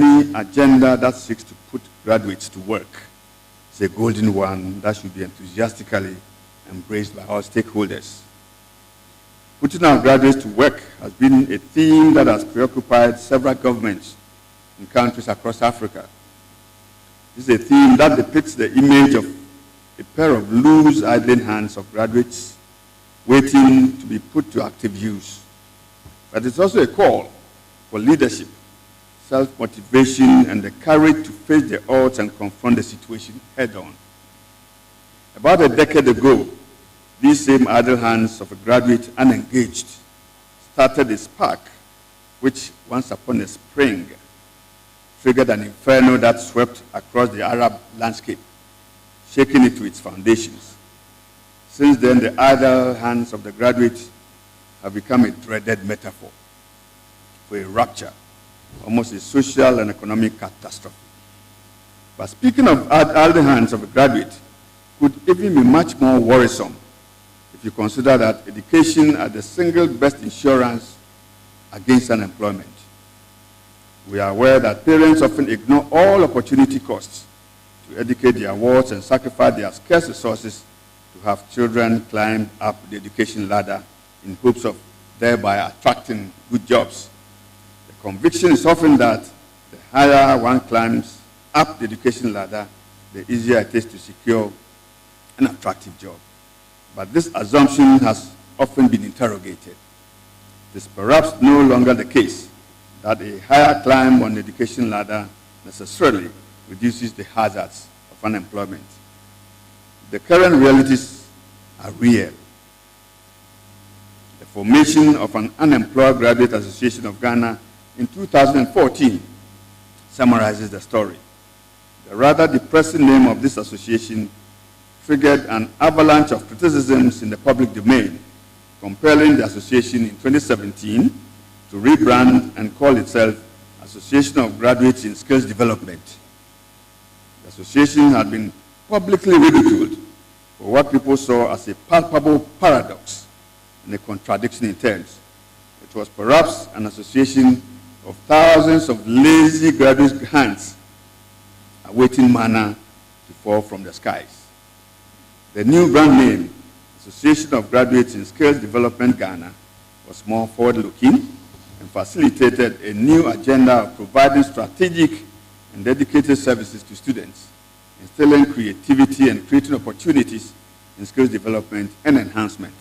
any agenda that seeks to put graduates to work is a golden one that should be enthusiastically embraced by all stakeholders. Putting our graduates to work has been a theme that has preoccupied several governments in countries across Africa. This is a theme that depicts the image of a pair of loose, idling hands of graduates waiting to be put to active use. But it's also a call for leadership, self-motivation, and the courage to face the odds and confront the situation head-on. About a decade ago, these same idle hands of a graduate unengaged started a spark which, once upon a spring, triggered an inferno that swept across the Arab landscape, shaking it to its foundations. Since then, the idle hands of the graduate have become a dreaded metaphor for a rupture, almost a social and economic catastrophe. But speaking of idle hands of a graduate, could even be much more worrisome if you consider that education is the single best insurance against unemployment. We are aware that parents often ignore all opportunity costs to educate their wards and sacrifice their scarce resources to have children climb up the education ladder in hopes of thereby attracting good jobs. The conviction is often that the higher one climbs up the education ladder, the easier it is to secure an attractive job. But this assumption has often been interrogated. It is perhaps no longer the case that a higher climb on the education ladder necessarily reduces the hazards of unemployment. The current realities are real. The formation of an Unemployed Graduate Association of Ghana in 2014 summarizes the story. The rather depressing name of this association triggered an avalanche of criticisms in the public domain, compelling the association in 2017 to rebrand and call itself Association of Graduates in Skills Development. The association had been publicly ridiculed for what people saw as a palpable paradox and a contradiction in terms. It was perhaps an association of thousands of lazy graduate hands awaiting manna to fall from the skies. The new brand name, Association of Graduates in Skills Development Ghana, was more forward-looking and facilitated a new agenda of providing strategic and dedicated services to students, instilling creativity and creating opportunities in skills development and enhancement.